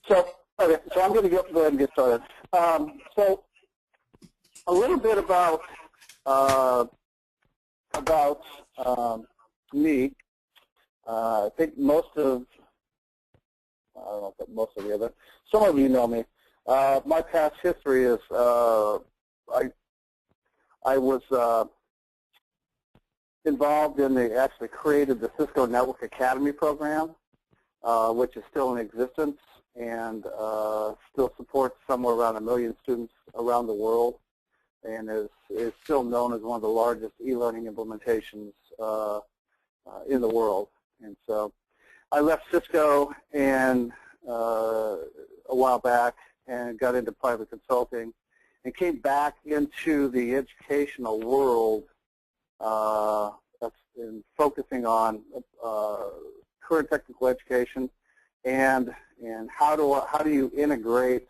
So, okay, so I'm going to go ahead and get started. So, a little bit about me. I think most of, I don't know if most of you, but some of you know me. My past history is I was involved in actually created the Cisco Network Academy program, which is still in existence and still supports somewhere around 1 million students around the world, and is still known as one of the largest e-learning implementations in the world. And so I left Cisco and a while back and got into private consulting and came back into the educational world in focusing on current technical education and how do you integrate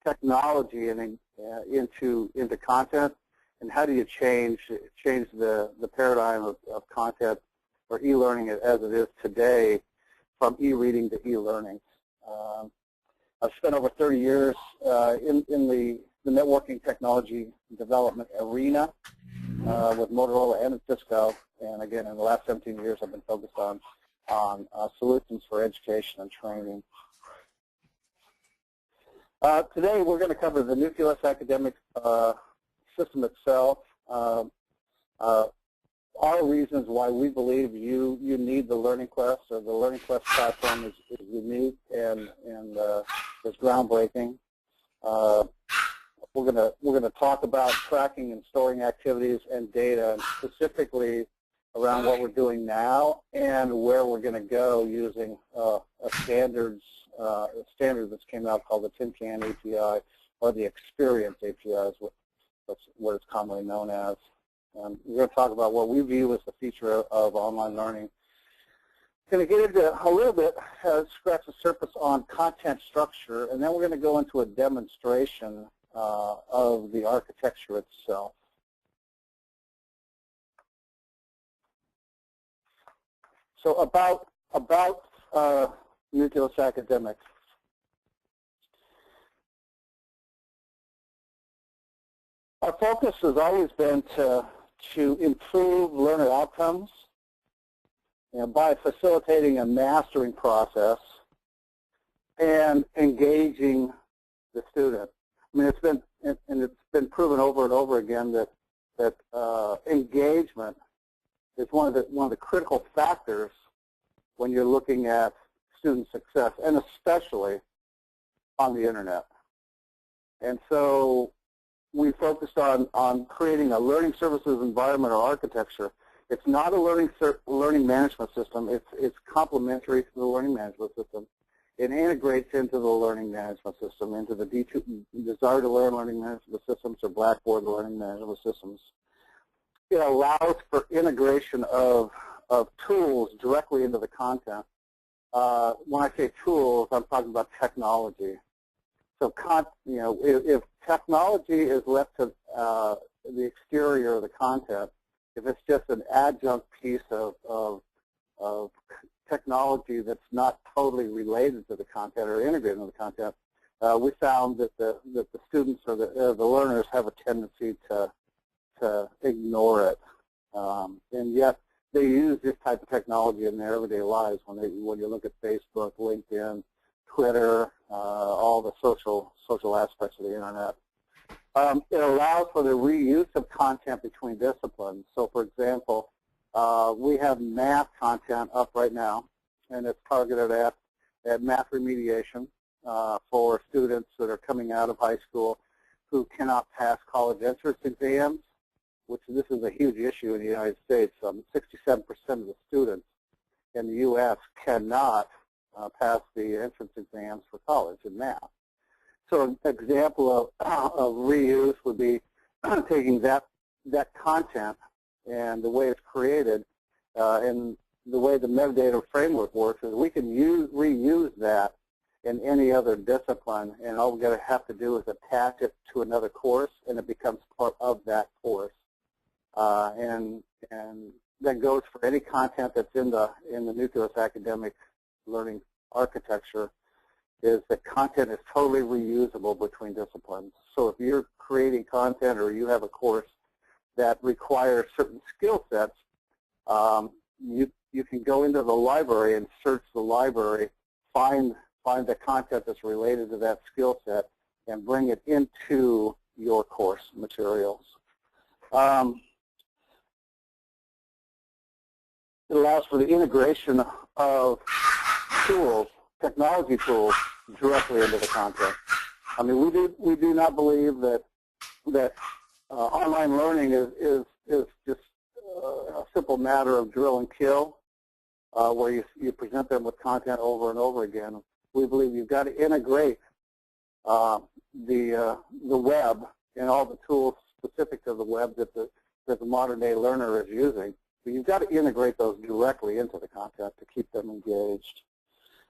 technology into content, and how do you change the paradigm of content or e-learning as it is today from e-reading to e-learning. I've spent over 30 years in the networking technology development arena with Motorola and Cisco, and again, in the last 17 years, I've been focused on solutions for education and training. Today, we're going to cover the Nucleus Academic system itself, our reasons why we believe you need the Learning Quest, or the Learning Quest platform is unique and is groundbreaking. We're gonna talk about tracking and storing activities and data, and specifically around what we're doing now and where we're going to go using a standard that's came out called the Tin Can API, or the Experience API is what it's commonly known as. We're going to talk about what we view as the future of online learning. Going to get into a little bit, scratch the surface on content structure, and then we're going to go into a demonstration of the architecture itself. So about Nucleus Academic. Our focus has always been to improve learner outcomes, by facilitating a mastering process and engaging the student. I mean, it's been proven over and over again that engagement is one of the critical factors when you're looking at student success, and especially on the internet. And so we focused on creating a learning services environment or architecture. It's not a learning management system. It's complementary to the learning management system. It integrates into the learning management system, into the Desire to Learn learning management systems or Blackboard learning management systems. It allows for integration of tools directly into the content. When I say tools, I'm talking about technology. So, if technology is left to the exterior of the content, if it's just an adjunct piece of technology that's not totally related to the content or integrated into the content, we found that the students or the learners have a tendency to ignore it, and yet they use this type of technology in their everyday lives. When you look at Facebook, LinkedIn, Twitter, all the social aspects of the internet. It allows for the reuse of content between disciplines. So, for example, we have math content up right now, and it's targeted at math remediation for students that are coming out of high school who cannot pass college entrance exams, which this is a huge issue in the United States. 67% of the students in the U.S. cannot pass the entrance exams for college in math. So an example of reuse would be taking that content and the way it's created, and the way the metadata framework works is we can reuse that in any other discipline, and all we're going to have to do is attach it to another course, and it becomes part of that course. And that goes for any content that's in the Nucleus Academic learning architecture is that content is totally reusable between disciplines. So if you're creating content or you have a course that requires certain skill sets, you can go into the library and search the library, find the content that's related to that skill set, and bring it into your course materials. It allows for the integration of tools, technology tools, directly into the content. I mean, we do not believe that online learning is just a simple matter of drill and kill, where you present them with content over and over again. We believe you've got to integrate the web and all the tools specific to the web that the modern day learner is using. But you've got to integrate those directly into the content to keep them engaged.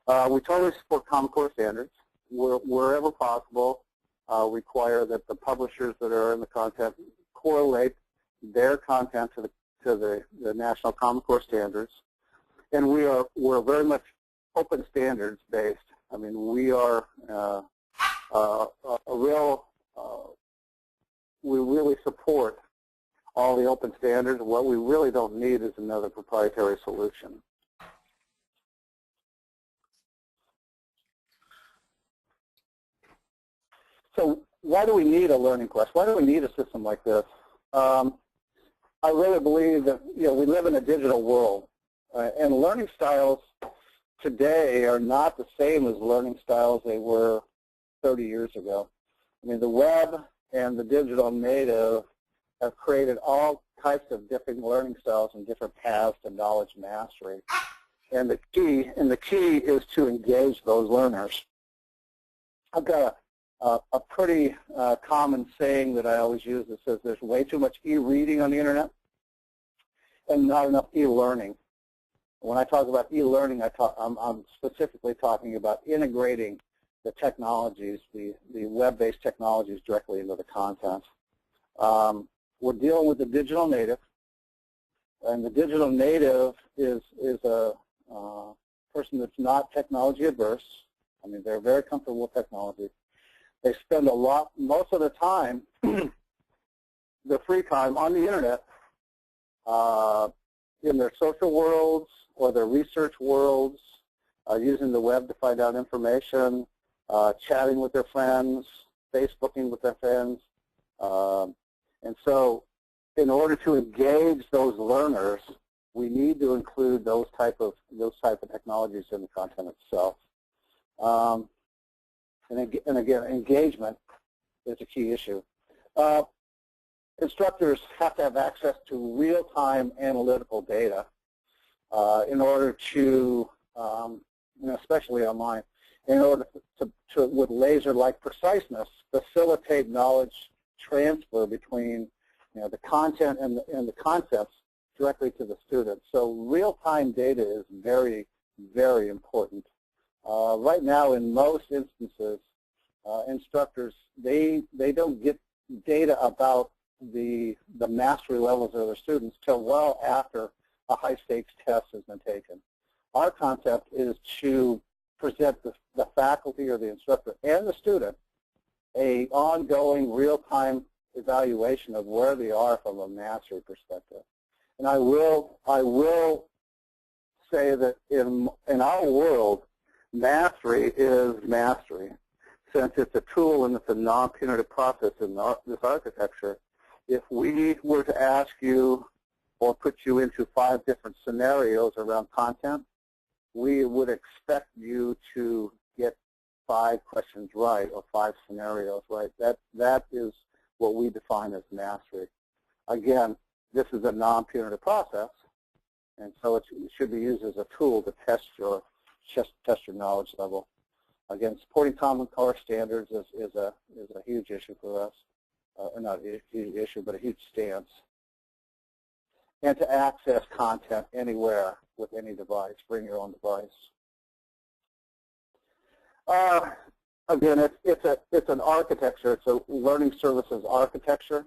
We totally support Common Core standards. Wherever possible, require that the publishers that are in the content correlate their content to the National Common Core standards. And we're very much open standards based. I mean, we are we really support all the open standards. What we really don't need is another proprietary solution. So why do we need a Learning Quest? Why do we need a system like this? I really believe that we live in a digital world, and learning styles today are not the same as learning styles they were 30 years ago. I mean, the web and the digital native have created all types of different learning styles and different paths to knowledge mastery. And the key is to engage those learners. I've got a pretty common saying that I always use that says there's way too much e-reading on the internet and not enough e-learning. When I talk about e-learning, I'm specifically talking about integrating the technologies, the web-based technologies directly into the content. We're dealing with the digital native, and the digital native is a person that's not technology adverse. I mean, they're very comfortable with technology. They spend most of the time, their free time on the internet, in their social worlds or their research worlds, using the web to find out information, chatting with their friends, Facebooking with their friends. And so in order to engage those learners, we need to include those type of technologies in the content itself. And again, engagement is a key issue. Instructors have to have access to real-time analytical data in order to, especially online, in order to with laser-like preciseness, facilitate knowledge transfer between the content and the concepts directly to the students. So real-time data is very, very important. Right now, in most instances, instructors, they don't get data about the mastery levels of their students till well after a high-stakes test has been taken. Our concept is to present the faculty or the instructor and the student a ongoing real-time evaluation of where they are from a mastery perspective. And I will say that in our world, mastery is mastery. Since it's a tool and it's a non-punitive process in this architecture, if we were to ask you or put you into 5 different scenarios around content, we would expect you to get 5 questions right or 5 scenarios right. That is what we define as mastery. Again, this is a non-punitive process, and so it should be used as a tool to test your knowledge level. Again, supporting Common Core standards is a huge issue for us, or not a huge issue, but a huge stance. And to access content anywhere with any device, bring your own device. Again, it's an architecture. It's a learning services architecture.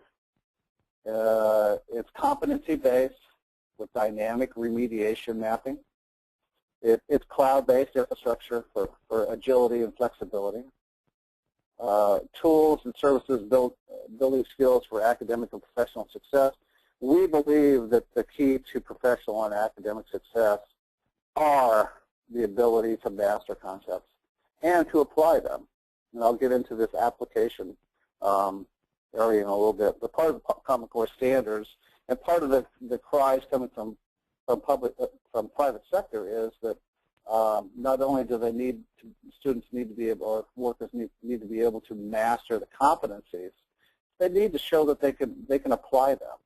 It's competency-based with dynamic remediation mapping. It's cloud-based infrastructure for agility and flexibility. Tools and services building skills for academic and professional success. We believe that the key to professional and academic success are the ability to master concepts and to apply them. And I'll get into this application area in a little bit. But part of the Common Core standards and part of the cries coming from private sector is that not only do students need to be able, or workers need to be able to master the competencies, they need to show that they can apply them.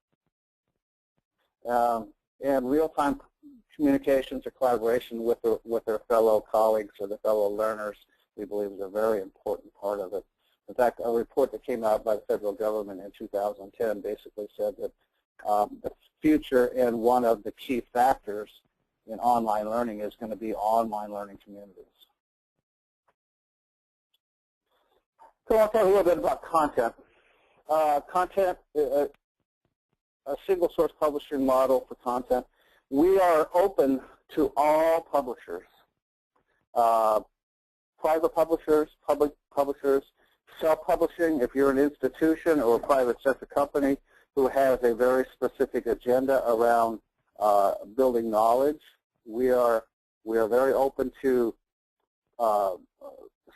And real-time communications or collaboration with their fellow colleagues or their fellow learners, we believe, is a very important part of it. In fact, a report that came out by the federal government in 2010 basically said that the future and one of the key factors in online learning is going to be online learning communities. So I'll talk a little bit about content. A single source publishing model for content. We are open to all publishers, private publishers, public publishers, self-publishing. If you're an institution or a private sector company who has a very specific agenda around building knowledge, we are very open to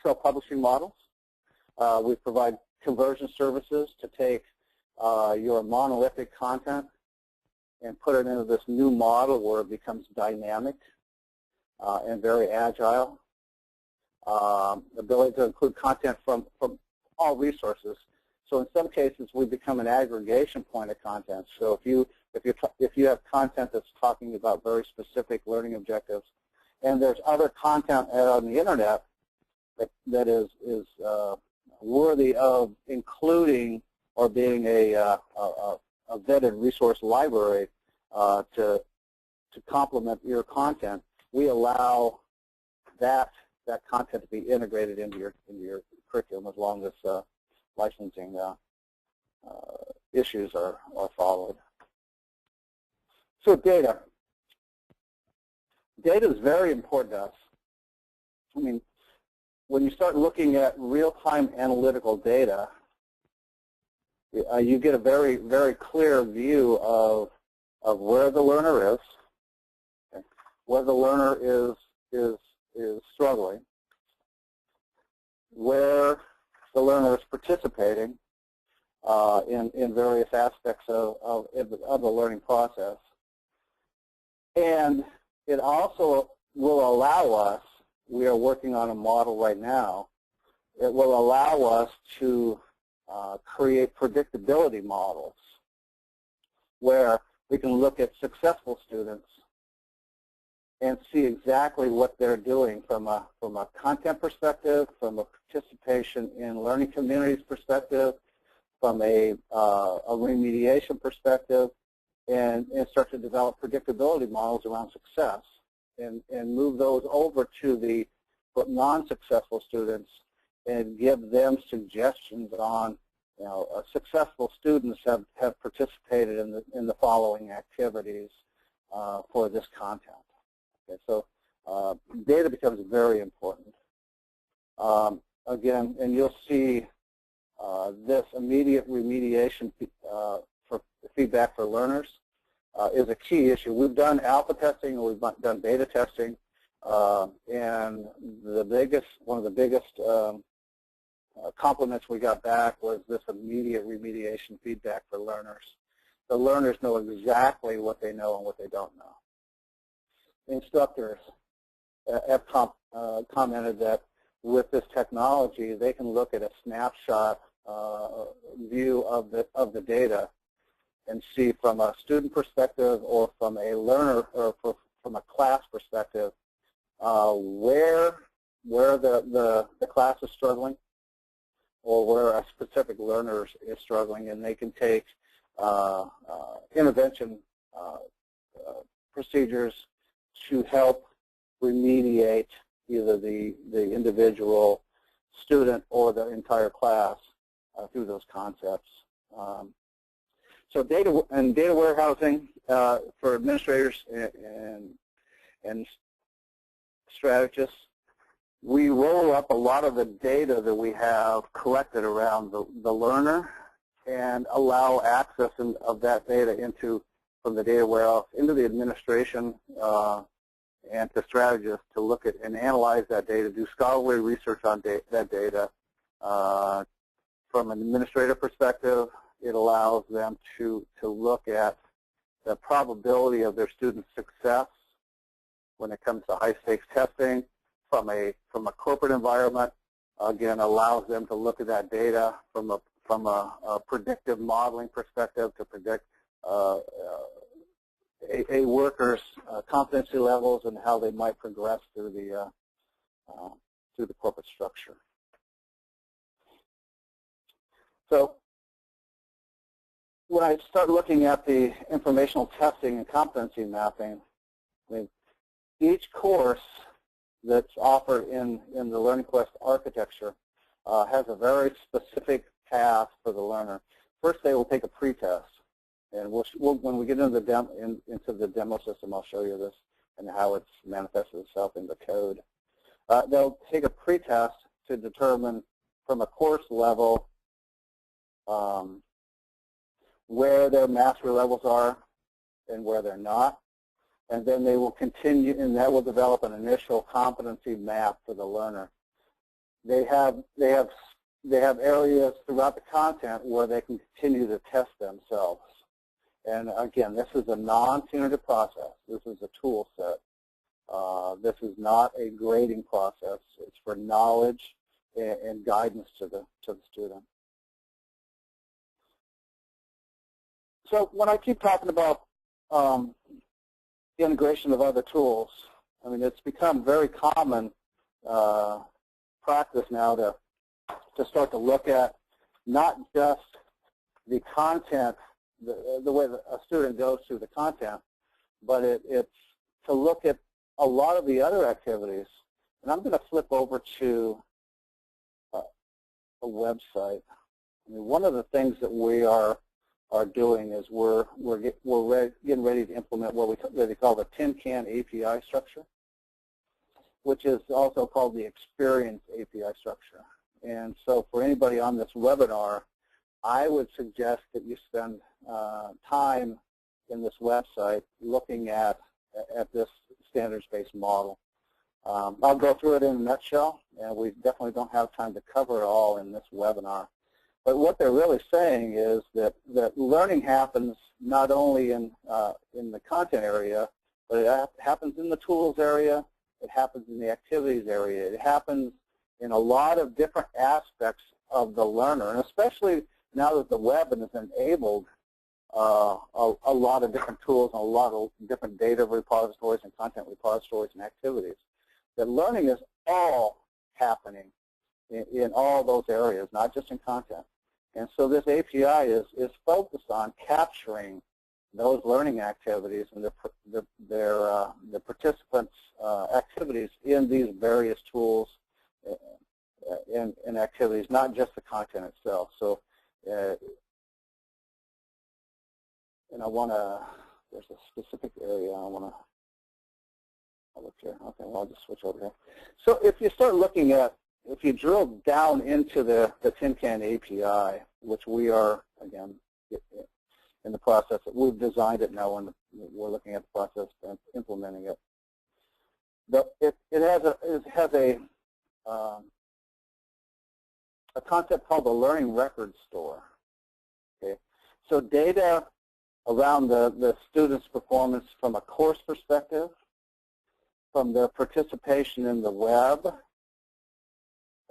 self-publishing models. We provide conversion services to take your monolithic content and put it into this new model where it becomes dynamic and very agile. Ability to include content from all resources. So in some cases, we become an aggregation point of content. So if you have content that's talking about very specific learning objectives, and there's other content on the internet that is worthy of including or being a vetted resource library to complement your content, we allow that content to be integrated into your curriculum as long as licensing issues are followed. So data. Data is very important to us. I mean, when you start looking at real-time analytical data, you get a very, very clear view of where the learner is, okay, where the learner is struggling, where the learner is participating in various aspects of the learning process. And it also will allow us, we are working on a model right now, it will allow us to create predictability models where we can look at successful students and see exactly what they're doing from a content perspective, from a participation in learning communities perspective, from a remediation perspective, and start to develop predictability models around success and move those over to the non-successful students and give them suggestions on, successful students have participated in the following activities for this content. Okay, so data becomes very important. Again, and you'll see this immediate remediation for feedback for learners is a key issue. We've done alpha testing and we've done beta testing, and one of the biggest compliments we got back was this immediate remediation feedback for learners. The learners know exactly what they know and what they don't know. Instructors have commented that with this technology, they can look at a snapshot view of the data and see from a student perspective or from a learner or from a class perspective where the class is struggling or where a specific learner is struggling, and they can take intervention procedures to help remediate either the individual student or the entire class through those concepts. So data warehousing for administrators and strategists, we roll up a lot of the data that we have collected around the learner and allow access of that data from the data warehouse into the administration and to strategists to look at and analyze that data, do scholarly research on that data. From an administrative perspective, it allows them to look at the probability of their students' success when it comes to high-stakes testing. From a corporate environment, again, allows them to look at that data from a predictive modeling perspective to predict a worker's competency levels and how they might progress through the corporate structure. So when I start looking at the informational testing and competency mapping, I mean, each course that's offered in the LearningQuest architecture has a very specific path for the learner. First, they will take a pretest, and when we get into the demo system, I'll show you this and how it's manifested itself in the code. They'll take a pretest to determine from a course level where their mastery levels are and where they're not. And then they will continue, and that will develop an initial competency map for the learner. They have areas throughout the content where they can continue to test themselves. And again, this is a non-punitive process. This is a tool set. This is not a grading process. It's for knowledge and guidance to the student. So when I keep talking about the integration of other tools, I mean, it's become very common practice now to start to look at not just the content, the way that a student goes through the content, but it's to look at a lot of the other activities. And I'm going to flip over to a website. I mean, one of the things that we are doing is we're getting ready to implement what they call the tin can API structure, which is also called the experience API structure. And so for anybody on this webinar, I would suggest that you spend time in this website looking at this standards-based model. I'll go through it in a nutshell, and we definitely don't have time to cover it all in this webinar. But what they're really saying is that learning happens not only in the content area, but it happens in the tools area, it happens in the activities area, it happens in a lot of different aspects of the learner, and especially now that the web has enabled a lot of different tools and a lot of different data repositories and content repositories and activities. That learning is all happening in all those areas, not just in content. And so this API is focused on capturing those learning activities and the participants' activities in these various tools and activities, not just the content itself. So, and I want to, there's a specific area I want to, I'll look here. Okay, well, I'll just switch over here. So if you start looking at, if you drill down into the Tin Can API, which we are, again, in the process, we've designed it now and we're looking at the process of implementing it. It has a concept called the Learning Record Store. Okay, so data around the student's performance from a course perspective, from their participation in the web,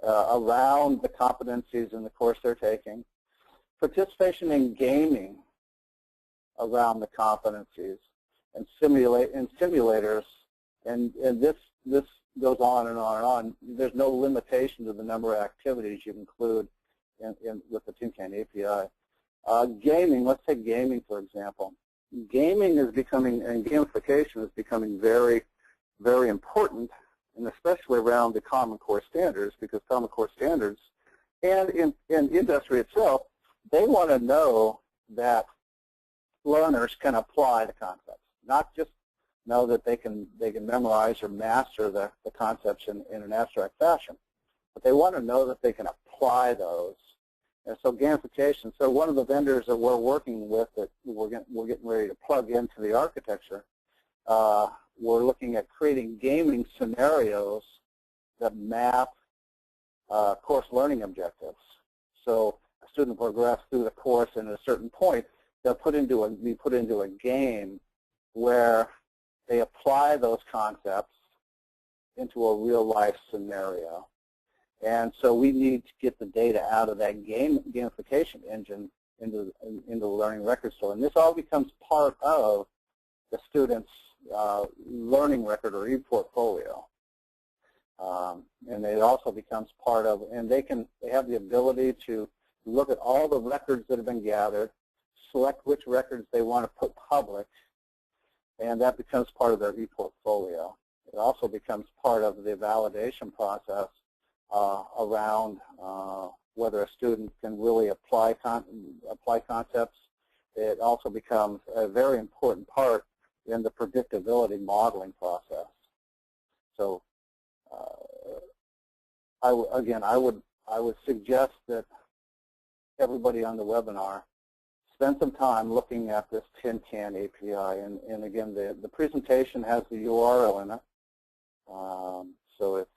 around the competencies in the course they're taking, participation in gaming around the competencies, and simulators, and this goes on and on and on. There's no limitation to the number of activities you include with the Tin Can API. Gaming, let's take gaming for example. Gaming is becoming, and gamification is becoming very, very important, and especially around the Common Core standards, because Common Core standards and in industry itself, they want to know that learners can apply the concepts, not just know that they can memorize or master the concepts in an abstract fashion, but they want to know that they can apply those. And so gamification. So one of the vendors that we're working with that we're getting ready to plug into the architecture, we're looking at creating gaming scenarios that map course learning objectives. So a student will progress through the course, and at a certain point, they'll be put into a game where they apply those concepts into a real-life scenario. And so we need to get the data out of that gamification engine into the learning record store. And this all becomes part of the student's learning record or e-portfolio. And it also becomes part of, and they have the ability to look at all the records that have been gathered, select which records they want to put public, and that becomes part of their e-portfolio. It also becomes part of the validation process around whether a student can really apply concepts. It also becomes a very important part in the predictability modeling process. So I would suggest that everybody on the webinar spend some time looking at this tin can API. And again, the presentation has the URL in it. So it's,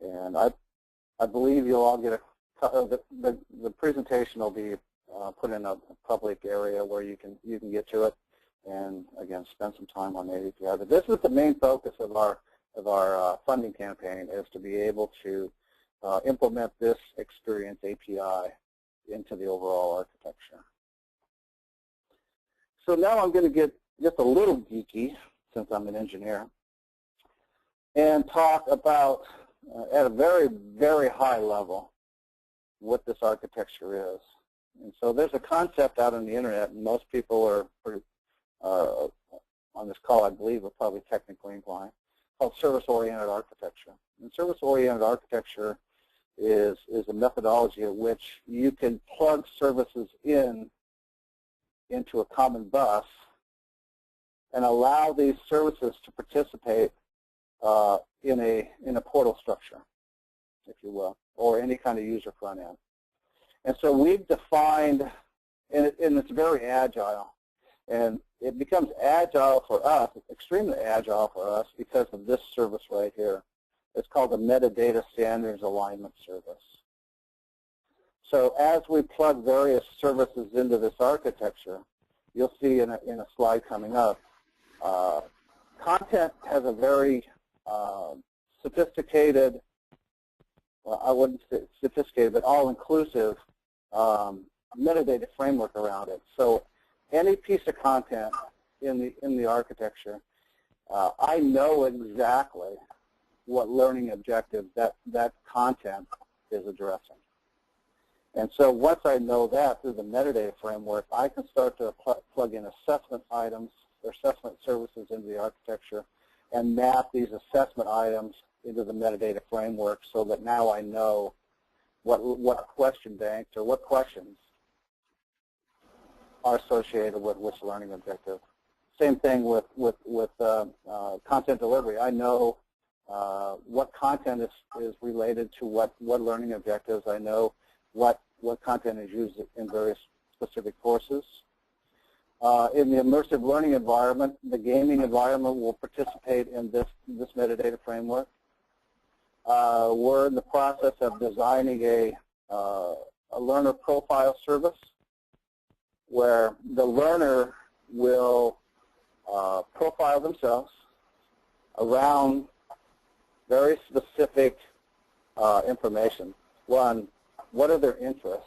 and I believe you'll all get the presentation will be put in a public area where you can get to it, and again, spend some time on the API. But this is the main focus of our funding campaign, is to be able to implement this experience API into the overall architecture. So now I'm going to get just a little geeky, since I'm an engineer, and talk about at a very, very high level what this architecture is. And so there's a concept out on the internet, and most people are on this call, I believe, are probably technically inclined, called service-oriented architecture. And service-oriented architecture is a methodology in which you can plug services into a common bus and allow these services to participate in a portal structure, if you will, or any kind of user front end. And so we've defined, and it's very agile, and it becomes agile for us, it's extremely agile for us because of this service right here. It's called the Metadata Standards Alignment Service. So as we plug various services into this architecture, you'll see in a slide coming up, content has a very sophisticated, well, I wouldn't say sophisticated, but all-inclusive metadata framework around it. So any piece of content in the architecture, I know exactly what learning objective that content is addressing. And so once I know that through the metadata framework, I can start to plug in assessment items or assessment services into the architecture and map these assessment items into the metadata framework so that now I know what question banks or what questions are associated with which learning objective. Same thing with content delivery. I know what content is related to what learning objectives. I know what content is used in various specific courses. In the immersive learning environment, the gaming environment will participate in this metadata framework. We're in the process of designing a learner profile service where the learner will profile themselves around very specific information. One, what are their interests?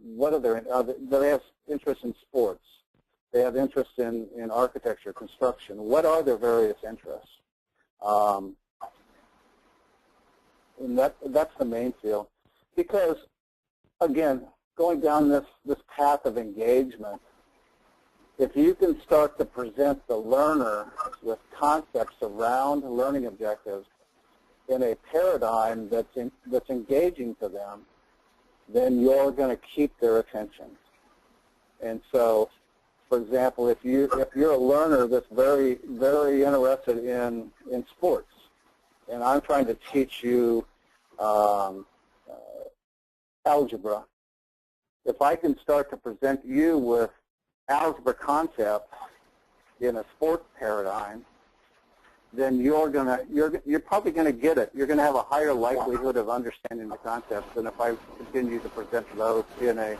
They have interest in sports. They have interest in architecture, construction. What are their various interests? And that's the main field. Because, again, going down this path of engagement, if you can start to present the learner with concepts around learning objectives in a paradigm that's engaging to them, then you're going to keep their attention. And so, for example, if you're a learner that's very interested in sports, and I'm trying to teach you algebra, if I can start to present you with algebra concepts in a sports paradigm, then you're probably gonna get it. You're gonna have a higher likelihood of understanding the concepts than if I continue to present those in a.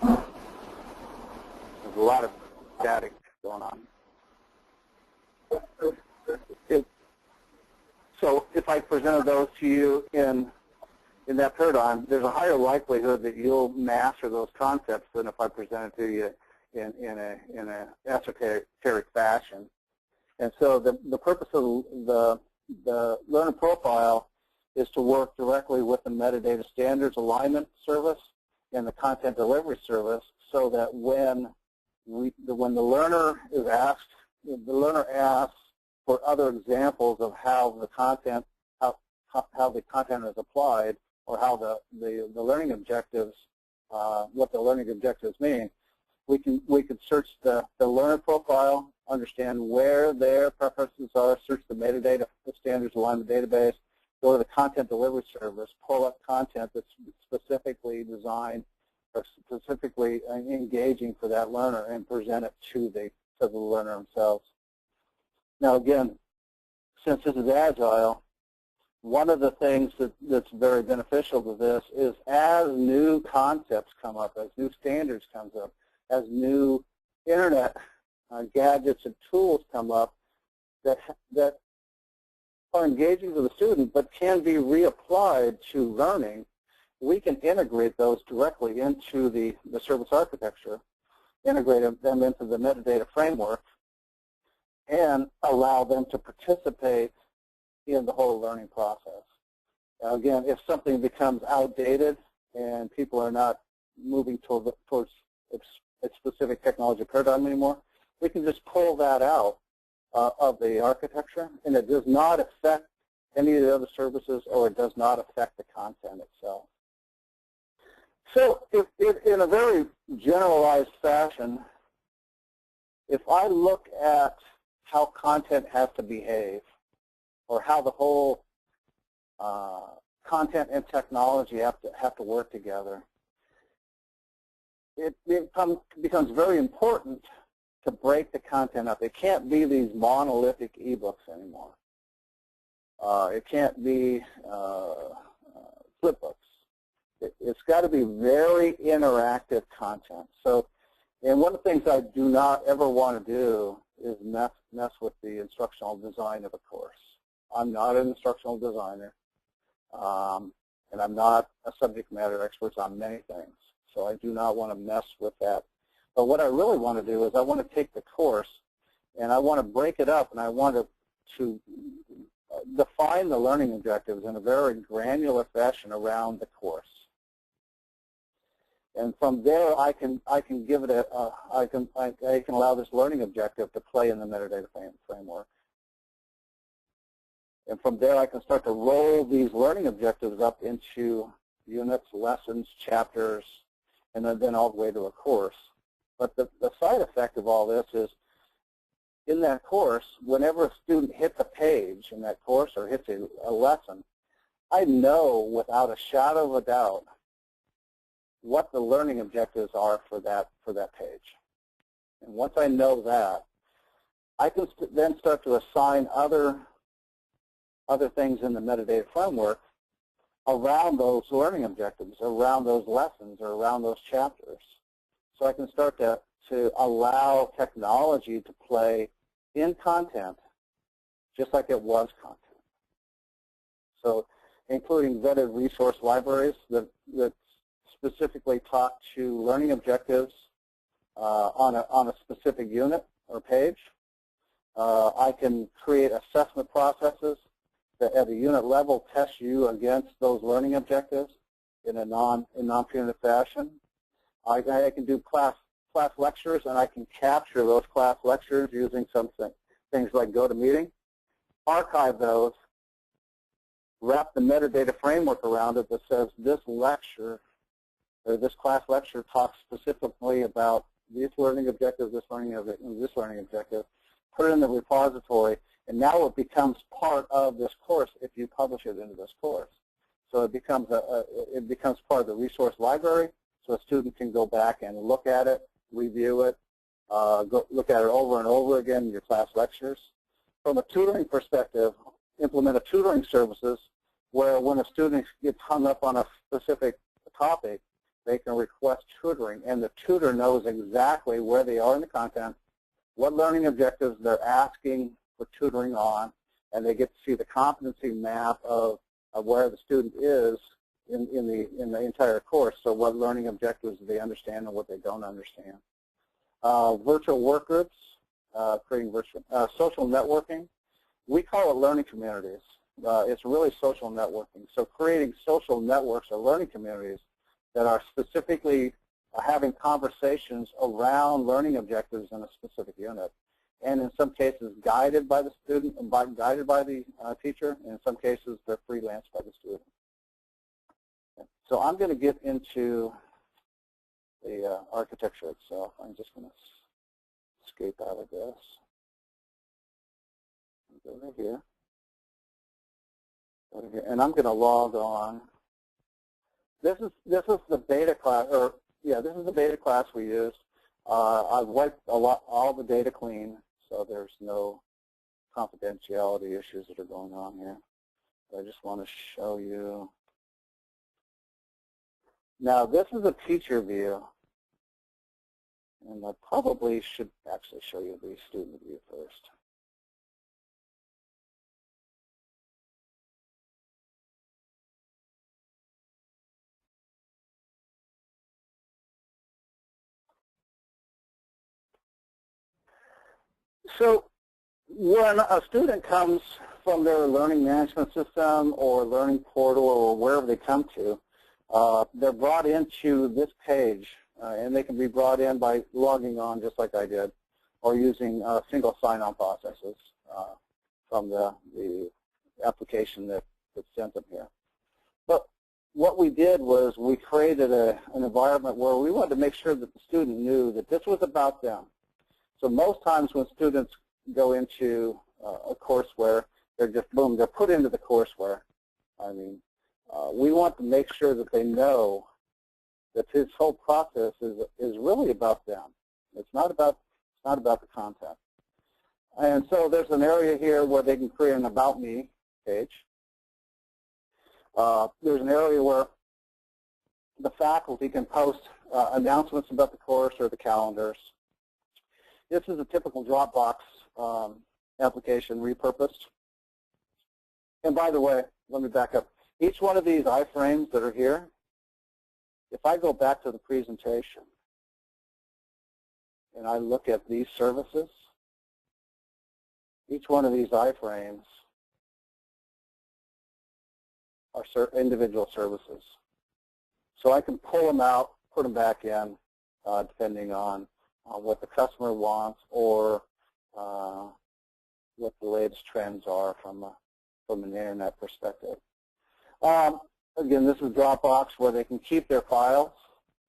There's a lot of static going on. So if I presented those to you in that paradigm, there's a higher likelihood that you'll master those concepts than if I presented to you in a esoteric fashion. And so the purpose of the learner profile is to work directly with the metadata standards alignment service and the content delivery service, so that when the learner is asked, the learner asks for other examples of how the content is applied, or how the learning objectives, what the learning objectives mean. We can search the learner profile, understand where their preferences are, search the metadata, the standards alignment database, go to the content delivery service, pull up content that's specifically designed or specifically engaging for that learner, and present it to the learner themselves. Now again, since this is agile, one of the things that's very beneficial to this is, as new concepts come up, as new standards comes up, as new internet gadgets and tools come up that are engaging to the student but can be reapplied to learning, we can integrate those directly into the service architecture, integrate them into the metadata framework, and allow them to participate in the whole learning process. Now again, if something becomes outdated and people are not moving towards a specific technology paradigm anymore, we can just pull that out of the architecture, and it does not affect any of the other services, or it does not affect the content itself. So in a very generalized fashion, if I look at how content has to behave, or how the whole content and technology have to work together, it becomes very important to break the content up. It can't be these monolithic ebooks anymore. It can't be flip books. It's got to be very interactive content. So, and one of the things I do not ever want to do is mess with the instructional design of a course. I'm not an instructional designer, and I'm not a subject matter expert on many things. So I do not want to mess with that. But what I really want to do is I want to take the course and I want to break it up, and I want to define the learning objectives in a very granular fashion around the course. And from there, I can give it I can allow this learning objective to play in the metadata framework. And from there, I can start to roll these learning objectives up into units, lessons, chapters, and then all the way to a course. But the side effect of all this is, in that course, whenever a student hits a page in that course or hits a lesson, I know without a shadow of a doubt what the learning objectives are for that page. And once I know that, I can then start to assign other things in the metadata framework around those learning objectives, around those lessons, or around those chapters. So I can start to allow technology to play in content just like it was content. So including vetted resource libraries that specifically talk to learning objectives on a specific unit or page. I can create assessment processes that at a unit level test you against those learning objectives in a non-punitive fashion. I can do class lectures, and I can capture those class lectures using things like GoToMeeting, archive those, wrap the metadata framework around it that says this lecture This class lecture talks specifically about these learning objectives, this learning objective. Put it in the repository, and now it becomes part of this course if you publish it into this course. So it becomes part of the resource library, so a student can go back and look at it, review it, look at it over and over again in your class lectures. From a tutoring perspective, implement a tutoring services where when a student gets hung up on a specific topic, they can request tutoring, and the tutor knows exactly where they are in the content, what learning objectives they're asking for tutoring on, and they get to see the competency map of where the student is in the entire course. So what learning objectives do they understand and what they don't understand. Virtual work groups, creating virtual social networking. We call it learning communities. It's really social networking. So creating social networks or learning communities that are specifically having conversations around learning objectives in a specific unit, and in some cases guided by the student and guided by the teacher, and in some cases they're freelanced by the student. So I'm going to get into the architecture itself. I'm just going to escape out of this. Go over here. Go over here, and I'm going to log on. This is the beta class, or yeah, this is the beta class we use. I've wiped all the data clean, so there's no confidentiality issues that are going on here. But I just want to show you. Now this is a teacher view, and I probably should actually show you the student view first. So when a student comes from their learning management system or learning portal or wherever they come to, they're brought into this page, and they can be brought in by logging on just like I did, or using single sign-on processes from the application that sent them here. But what we did was we created an environment where we wanted to make sure that the student knew that this was about them. So most times when students go into a courseware, they're just, boom, they're put into the courseware. I mean, we want to make sure that they know that this whole process is really about them. It's not about the content. And so there's an area here where they can create an About Me page. There's an area where the faculty can post announcements about the course or the calendars. This is a typical Dropbox application repurposed. And by the way, let me back up. Each one of these iframes that are here, if I go back to the presentation and I look at these services, each one of these iframes are individual services. So I can pull them out, put them back in, depending on what the customer wants or what the latest trends are from an internet perspective. Again, this is Dropbox where they can keep their files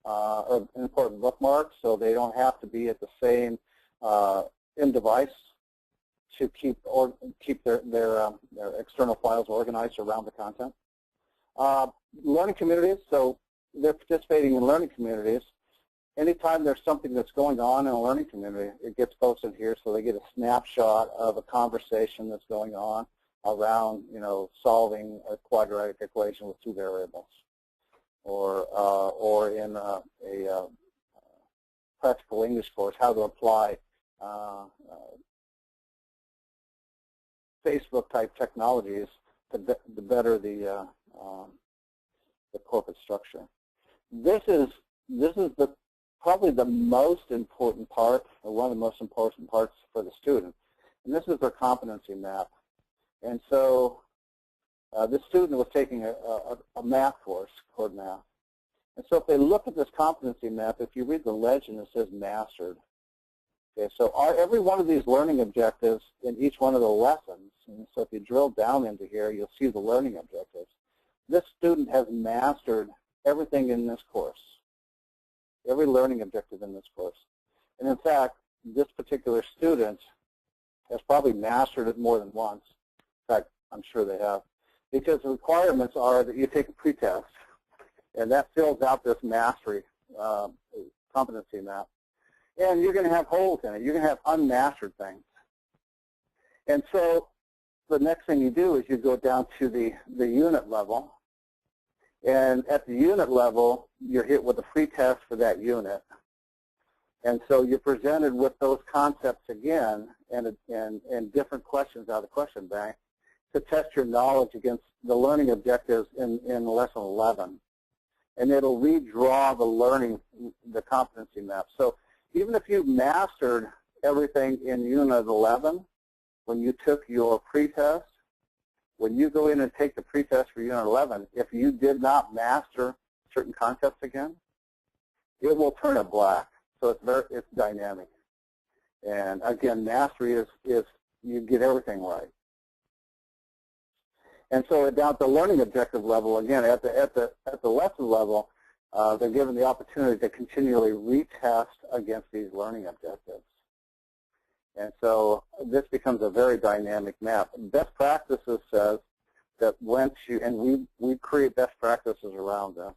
or important bookmarks, so they don't have to be at the same end device to keep their external files organized around the content. Learning communities, so they're participating in learning communities. Anytime there's something that's going on in a learning community, it gets posted here, so they get a snapshot of a conversation that's going on around, solving a quadratic equation with two variables, or in a practical English course, how to apply Facebook-type technologies to better the corporate structure. This is probably the most important part, or one of the most important parts for the student, and this is their competency map. And so this student was taking a math course called math. And so if they look at this competency map, if you read the legend, it says mastered. Okay, so every one of these learning objectives in each one of the lessons, and so if you drill down into here, you'll see the learning objectives. This student has mastered everything in this course. every learning objective in this course. And in fact, this particular student has probably mastered it more than once. In fact, I'm sure they have. Because the requirements are that you take a pretest, and that fills out this mastery competency map. And you're going to have holes in it. You're going to have unmastered things. And so the next thing you do is you go down to the unit level. And at the unit level, you're hit with a pretest for that unit. And so you're presented with those concepts again and different questions out of the question bank to test your knowledge against the learning objectives in lesson 11. And it'll redraw the competency map. So even if you've mastered everything in unit 11, when you took your pretest, when you go in and take the pretest for unit 11, if you did not master certain concepts again, it will turn it black. So it's dynamic. And again, mastery is you get everything right. And so down at the learning objective level, again, at the lesson level, they're given the opportunity to continually retest against these learning objectives. And so this becomes a very dynamic map. Best practices says that once you, and we create best practices around this.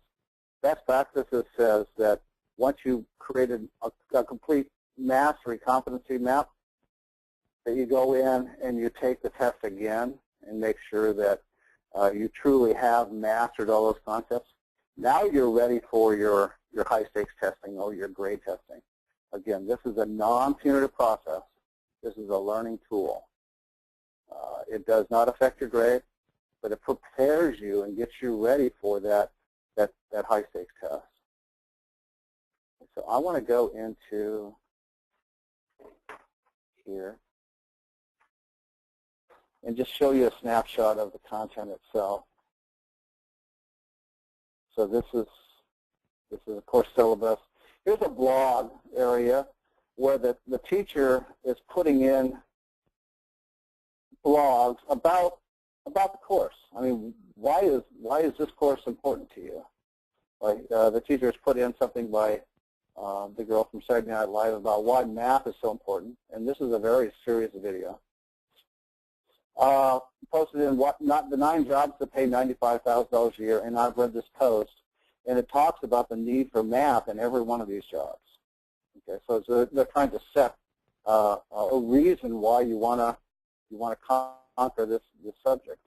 Best practices says that once you've created a complete mastery competency map, that you go in and you take the test again and make sure that you truly have mastered all those concepts. Now you're ready for your high-stakes testing or your grade testing. Again, this is a non-punitive process. This is a learning tool. It does not affect your grade, but it prepares you and gets you ready for that high-stakes test. So I want to go into here and just show you a snapshot of the content itself. So this is a course syllabus. Here's a blog area where the teacher is putting in blogs about the course. I mean, why is this course important to you? Like the teacher has put in something by the girl from Saturday Night Live about why math is so important, and this is a very serious video. Posted in not the 9 jobs that pay $95,000 a year, and I've read this post, and it talks about the need for math in every one of these jobs. Okay, so they're trying to set a reason why you want to conquer this subject.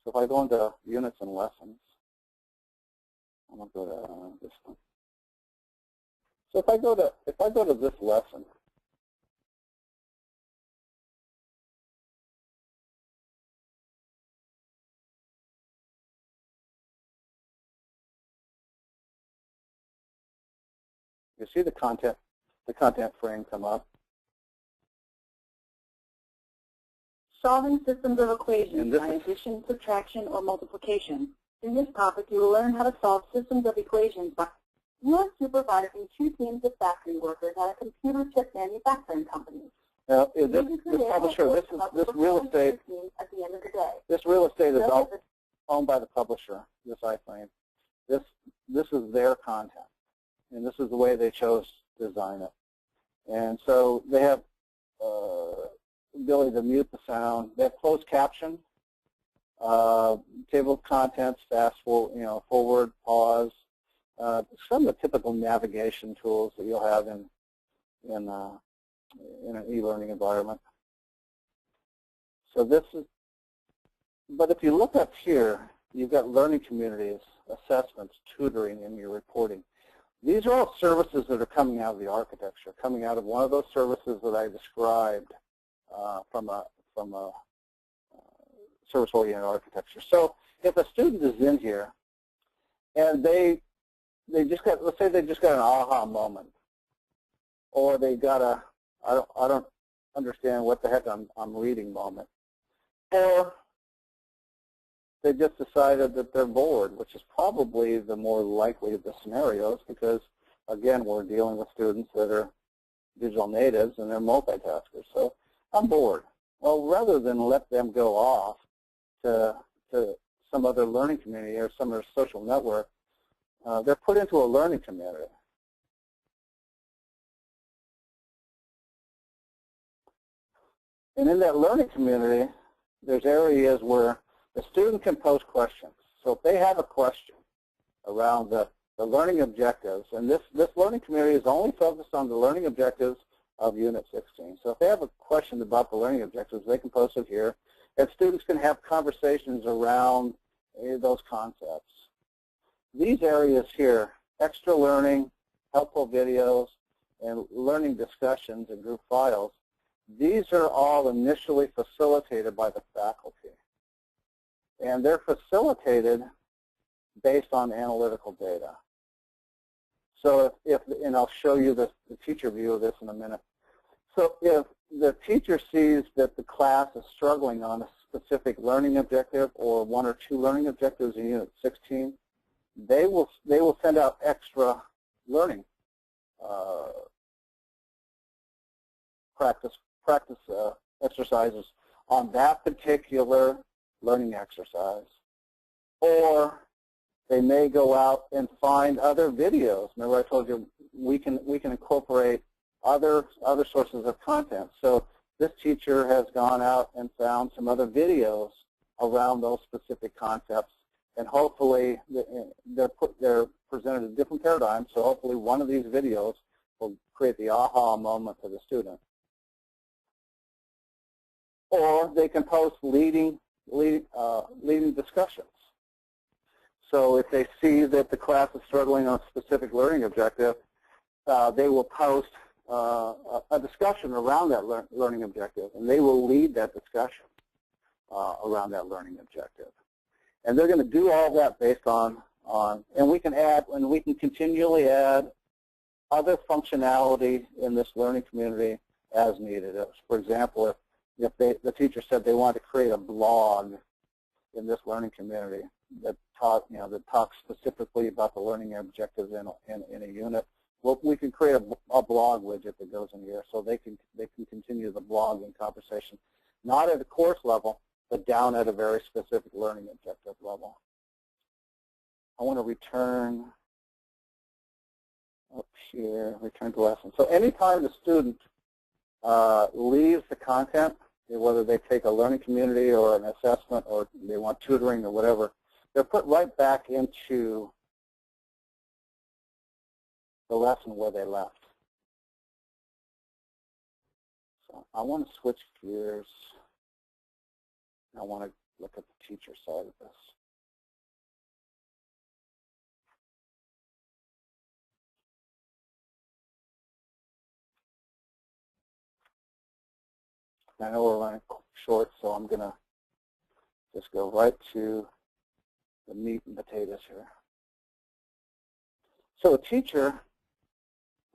So if I go into units and lessons, I'm going to go to this one. So if I go to this lesson, you see the content frame come up. Solving systems of equations by addition, subtraction, or multiplication. In this topic, you will learn how to solve systems of equations by you are supervising 2 teams of factory workers at a computer chip manufacturing company. Now, this publisher, this real estate, at the end of the day. This real estate is all owned by the publisher, this iFrame. This is their content, and this is the way they chose to design it. And so they have ability to mute the sound. They have closed caption, table of contents, fast forward, pause. Some of the typical navigation tools that you'll have in an e-learning environment. So this is, but if you look up here, you've got learning communities, assessments, tutoring, and your reporting. These are all services that are coming out of the architecture, coming out of one of those services that I described from a service-oriented architecture. So if a student is in here and they just got, let's say they just got an aha moment, or they got a I don't understand what the heck I'm reading moment, or they just decided that they're bored, which is probably the more likely of the scenarios because, again, we're dealing with students that are digital natives and they're multitaskers. So I'm bored. Well, rather than let them go off to some other learning community or some other social network, they're put into a learning community. And in that learning community, there's areas where the student can pose questions. So if they have a question around the learning objectives, and this learning community is only focused on the learning objectives of Unit 16. So if they have a question about the learning objectives, they can post it here, and students can have conversations around those concepts. These areas here, extra learning, helpful videos, and learning discussions and group files, these are all initially facilitated by the faculty. And they're facilitated based on analytical data. So and I'll show you the teacher view of this in a minute. So if the teacher sees that the class is struggling on a specific learning objective or one or two learning objectives in Unit 16, they will send out extra learning practice exercises on that particular learning exercise. Or they may go out and find other videos. Remember I told you we can incorporate other sources of content. So this teacher has gone out and found some other videos around those specific concepts, and hopefully they're presented a different paradigm. So hopefully one of these videos will create the aha moment for the student. Or they can post leading discussions. So if they see that the class is struggling on a specific learning objective, they will post a discussion around that learning objective, and they will lead that discussion around that learning objective. And they're going to do all that based on and we can continually add other functionality in this learning community as needed. For example, if the teacher said they want to create a blog in this learning community that talks specifically about the learning objectives in a unit, well, we can create a blog widget that goes in here, so they can continue the blogging conversation, not at a course level, but down at a very specific learning objective level. I want to return up here, return to lesson. So anytime the student leaves the content, whether they take a learning community or an assessment or they want tutoring or whatever, they're put right back into the lesson where they left. So I want to switch gears. I want to look at the teacher side of this. I know we're running short, so I'm going to just go right to the meat and potatoes here. So a teacher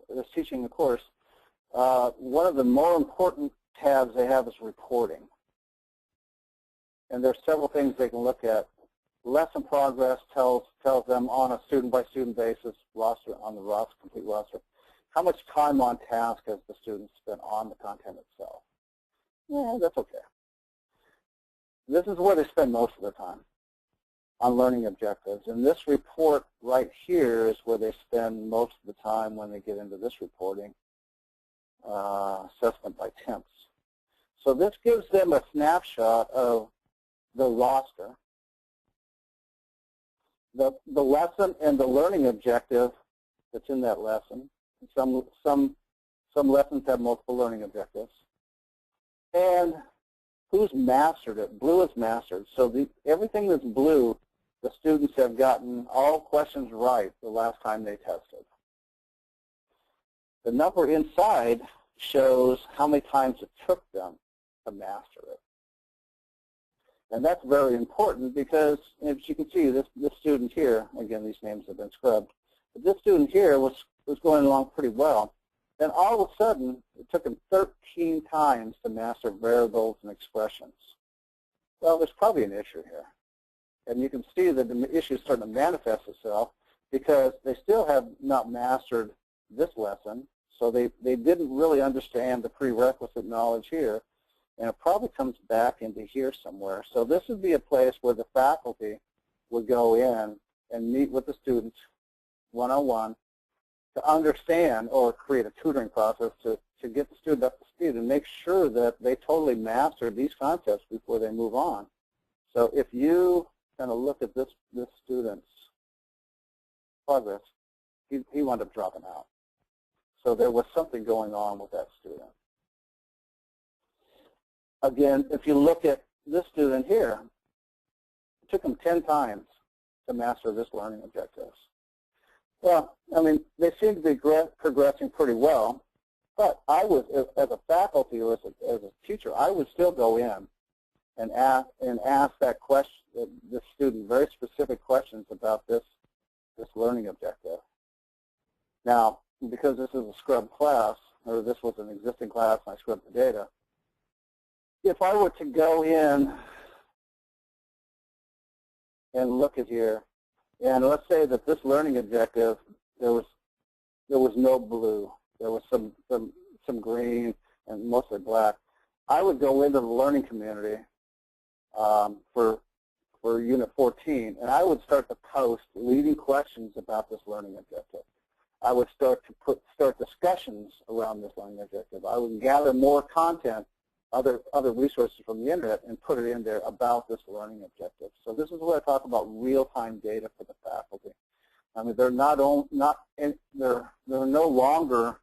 that's teaching a course, one of the more important tabs they have is reporting. And there's several things they can look at. Lesson progress tells them on a student-by-student basis, on the complete roster, how much time on task has the student spent on the content itself. Yeah, that's okay. This is where they spend most of their time, on learning objectives. And this report right here is where they spend most of the time when they get into this reporting, assessment by temps. So this gives them a snapshot of the roster, the lesson and the learning objective that's in that lesson. Some lessons have multiple learning objectives. And who's mastered it? Blue is mastered. So everything that's blue, the students have gotten all questions right the last time they tested. The number inside shows how many times it took them to master it. And that's very important because, as you can see, this student here, again, these names have been scrubbed, but this student here was going along pretty well. Then all of a sudden, it took him 13 times to master variables and expressions. Well, there's probably an issue here. And you can see that the issue is starting to manifest itself because they still have not mastered this lesson, so they didn't really understand the prerequisite knowledge here, and it probably comes back into here somewhere. So this would be a place where the faculty would go in and meet with the students one-on-one to understand or create a tutoring process to get the student up to speed and make sure that they totally master these concepts before they move on. So if you kind of look at this student's progress, he wound up dropping out. So there was something going on with that student. Again, if you look at this student here, it took him 10 times to master this learning objectives. Well, I mean, they seem to be progressing pretty well, but I was, as a faculty or as a teacher, I would still go in and ask that question, this student, very specific questions about this learning objective. Now, because this is a scrub class, or this was an existing class and I scrubbed the data, if I were to go in and look at here, and let's say that this learning objective, there was no blue, there was some green and mostly black, I would go into the learning community for Unit 14, and I would start to post leading questions about this learning objective. I would start discussions around this learning objective. I would gather more content, other resources from the internet, and put it in there about this learning objective. So this is what I talk about real-time data for the faculty. I mean, they're no longer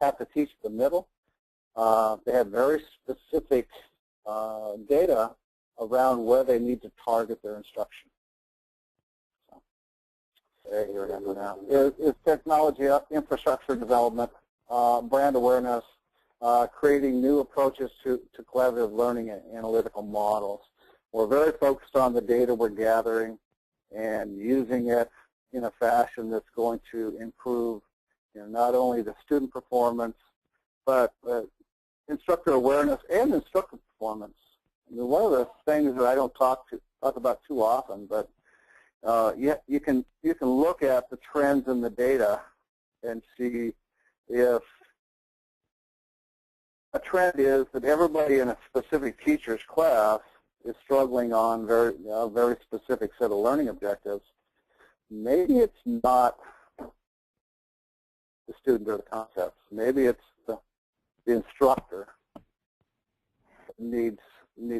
have to teach the middle. They have very specific data around where they need to target their instruction. Here now is technology infrastructure development, brand awareness, creating new approaches to collaborative learning and analytical models. We're very focused on the data we're gathering and using it in a fashion that's going to improve, not only the student performance, but instructor awareness and instructor performance. I mean, one of the things that I don't talk about too often, but you can look at the trends in the data and see if a trend is that everybody in a specific teacher's class is struggling on a very specific set of learning objectives. Maybe it's not the student or the concepts. Maybe it's the instructor that needs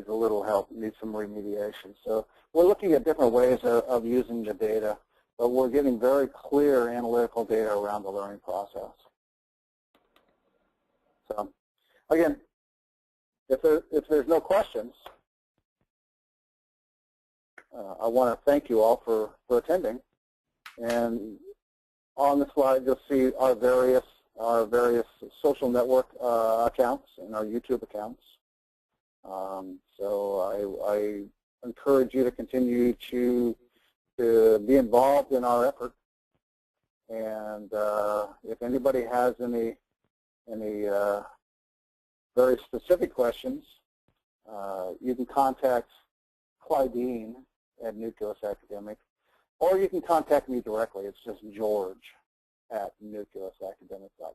a little help, needs some remediation. So we're looking at different ways of using the data, but we're getting very clear analytical data around the learning process. So again, if there's no questions, I want to thank you all for attending. And on the slide, you'll see our various social network accounts and our YouTube accounts. So I encourage you to continue to be involved in our effort. And if anybody has any very specific questions, you can contact Clydeen at Nucleus Academic, or you can contact me directly. It's just George at nucleusacademic.com.